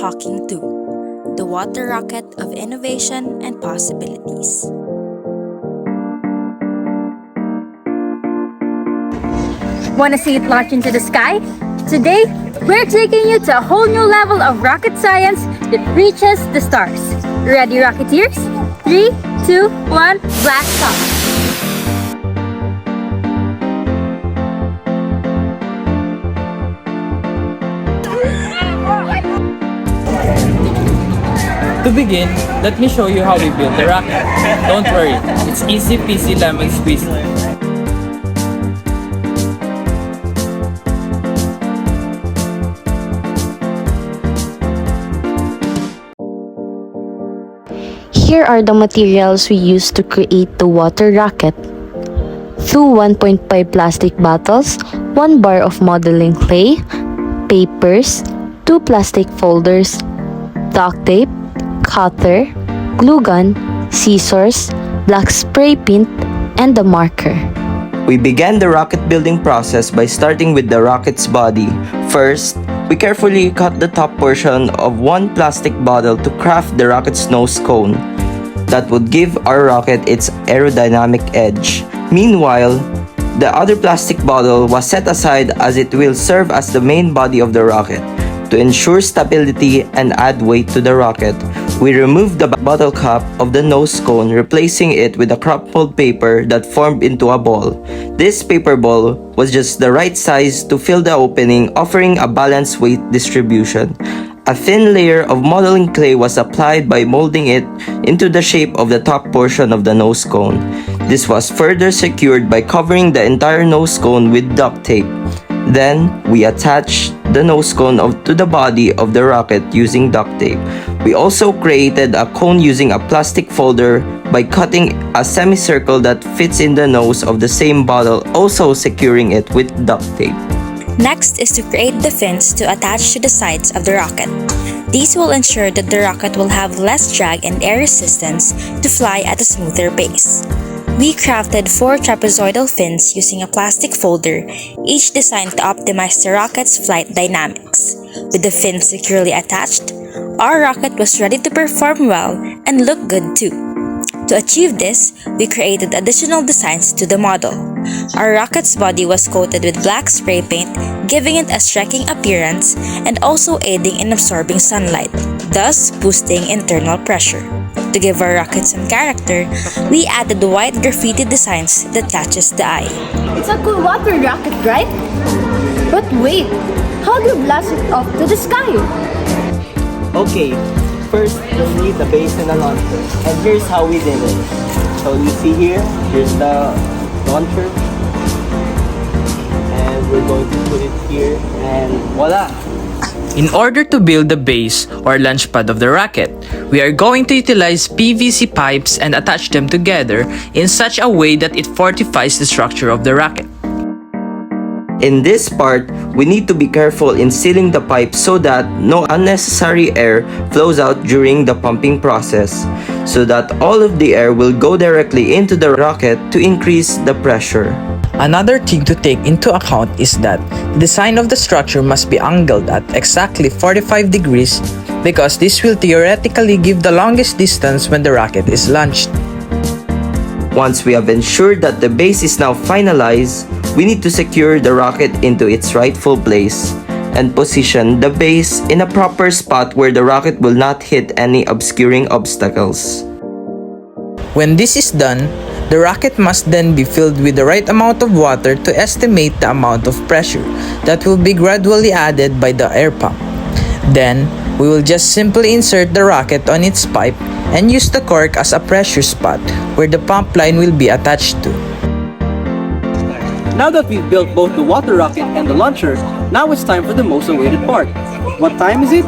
talking to the water rocket of innovation and possibilities. Want to see it launch into the sky? Today, we're taking you to a whole new level of rocket science that reaches the stars. Ready, Rocketeers? 3, 2, 1, blast off! To begin, let me show you how we build the rocket. Don't worry, it's easy peasy lemon squeezy. Here are the materials we used to create the water rocket. 2 1.5 plastic bottles, 1 bar of modeling clay, papers, 2 plastic folders, duct tape, cutter, glue gun, scissors, black spray paint, and a marker. We began the rocket building process by starting with the rocket's body. First, we carefully cut the top portion of one plastic bottle to craft the rocket's nose cone that would give our rocket its aerodynamic edge. Meanwhile, the other plastic bottle was set aside as it will serve as the main body of the rocket. To ensure stability and add weight to the rocket, we removed the bottle cap of the nose cone, replacing it with a crumpled paper that formed into a ball. This paper ball was just the right size to fill the opening, offering a balanced weight distribution. A thin layer of modeling clay was applied by molding it into the shape of the top portion of the nose cone. This was further secured by covering the entire nose cone with duct tape. Then, we attached the nose cone to the body of the rocket using duct tape. We also created a cone using a plastic folder by cutting a semicircle that fits in the nose of the same bottle, also securing it with duct tape. Next is to create the fins to attach to the sides of the rocket. These will ensure that the rocket will have less drag and air resistance to fly at a smoother pace. We crafted 4 trapezoidal fins using a plastic folder, each designed to optimize the rocket's flight dynamics. With the fins securely attached, our rocket was ready to perform well and look good too. To achieve this, we created additional designs to the model. Our rocket's body was coated with black spray paint, giving it a striking appearance and also aiding in absorbing sunlight, thus boosting internal pressure. To give our rocket some character, we added white graffiti designs that catches the eye. It's a cool water rocket, right? But wait, how do you blast it off to the sky? Okay, first you'll need the base and the launcher. And here's how we did it. So you see here's the launcher. And we're going to put it here and voila! In order to build the base or launch pad of the rocket, we are going to utilize PVC pipes and attach them together in such a way that it fortifies the structure of the rocket. In this part, we need to be careful in sealing the pipe so that no unnecessary air flows out during the pumping process, so that all of the air will go directly into the rocket to increase the pressure. Another thing to take into account is that the design of the structure must be angled at exactly 45 degrees because this will theoretically give the longest distance when the rocket is launched. Once we have ensured that the base is now finalized, we need to secure the rocket into its rightful place and position the base in a proper spot where the rocket will not hit any obscuring obstacles. When this is done, the rocket must then be filled with the right amount of water to estimate the amount of pressure that will be gradually added by the air pump. Then, we will just simply insert the rocket on its pipe and use the cork as a pressure spot where the pump line will be attached to. Now that we've built both the water rocket and the launcher, now it's time for the most awaited part. What time is it?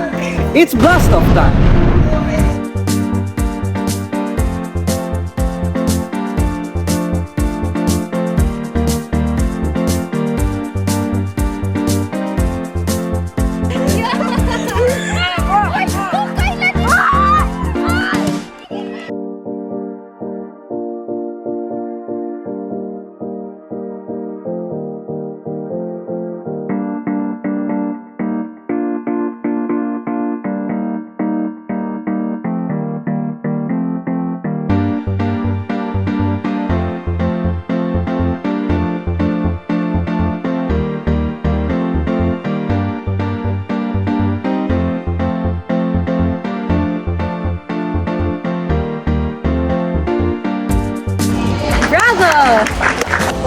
It's blast off time!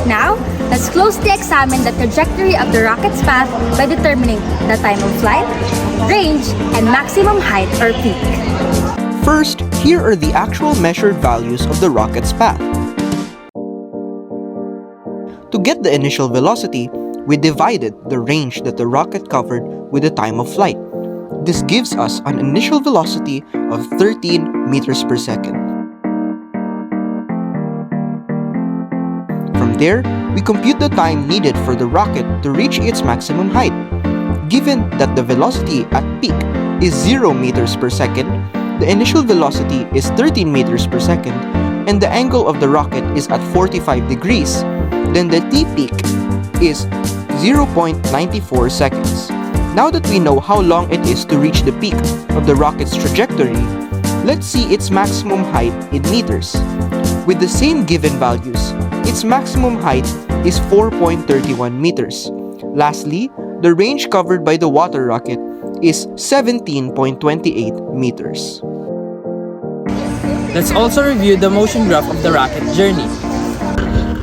Now, let's closely examine the trajectory of the rocket's path by determining the time of flight, range, and maximum height or peak. First, here are the actual measured values of the rocket's path. To get the initial velocity, we divided the range that the rocket covered with the time of flight. This gives us an initial velocity of 13 meters per second. From there, we compute the time needed for the rocket to reach its maximum height. Given that the velocity at peak is 0 meters per second, the initial velocity is 13 meters per second, and the angle of the rocket is at 45 degrees, then the T-peak is 0.94 seconds. Now that we know how long it is to reach the peak of the rocket's trajectory, let's see its maximum height in meters. With the same given values, its maximum height is 4.31 meters. Lastly, the range covered by the water rocket is 17.28 meters. Let's also review the motion graph of the rocket journey.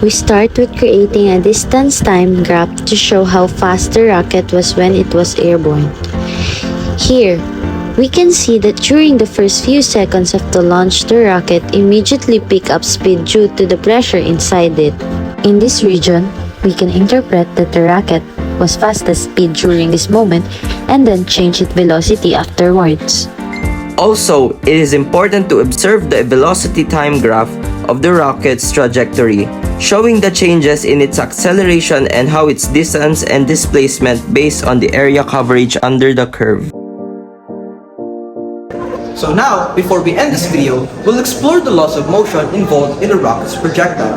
We start with creating a distance time graph to show how fast the rocket was when it was airborne. Here, we can see that during the first few seconds of the launch, the rocket immediately picked up speed due to the pressure inside it. In this region, we can interpret that the rocket was fastest speed during this moment and then change its velocity afterwards. Also, it is important to observe the velocity time graph of the rocket's trajectory, showing the changes in its acceleration and how its distance and displacement based on the area coverage under the curve. So now, before we end this video, we'll explore the laws of motion involved in a rocket's projectile.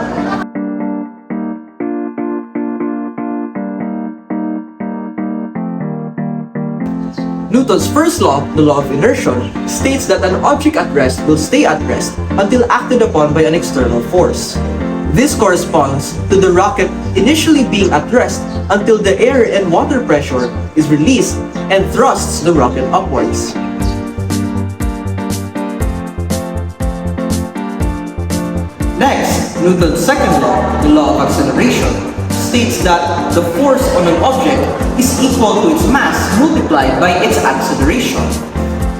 Newton's first law, the law of inertia, states that an object at rest will stay at rest until acted upon by an external force. This corresponds to the rocket initially being at rest until the air and water pressure is released and thrusts the rocket upwards. Next, Newton's second law, the law of acceleration, states that the force on an object is equal to its mass multiplied by its acceleration.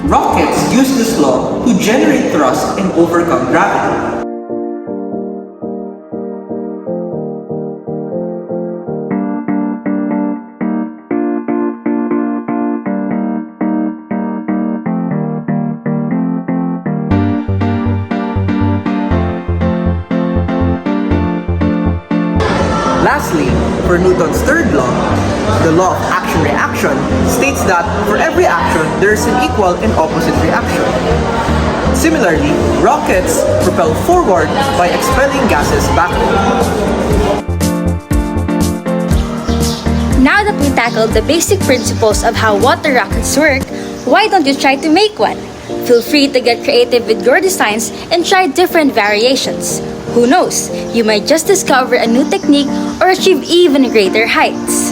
Rockets use this law to generate thrust and overcome gravity. Lastly, for Newton's third law, the law of action-reaction states that for every action, there is an equal and opposite reaction. Similarly, rockets propel forward by expelling gases backward. Now that we tackled the basic principles of how water rockets work, why don't you try to make one? Feel free to get creative with your designs and try different variations. Who knows, you might just discover a new technique or achieve even greater heights.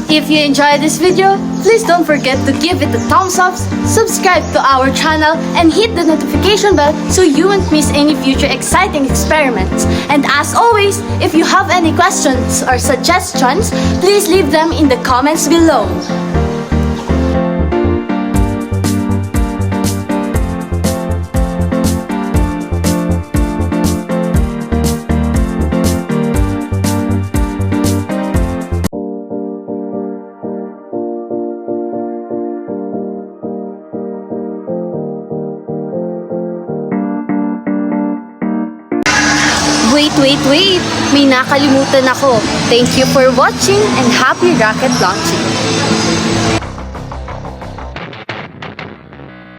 If you enjoyed this video, please don't forget to give it a thumbs up, subscribe to our channel, and hit the notification bell so you won't miss any future exciting experiments. And as always, if you have any questions or suggestions, please leave them in the comments below. Wait! May nakalimutan ako. Thank you for watching and happy rocket launching!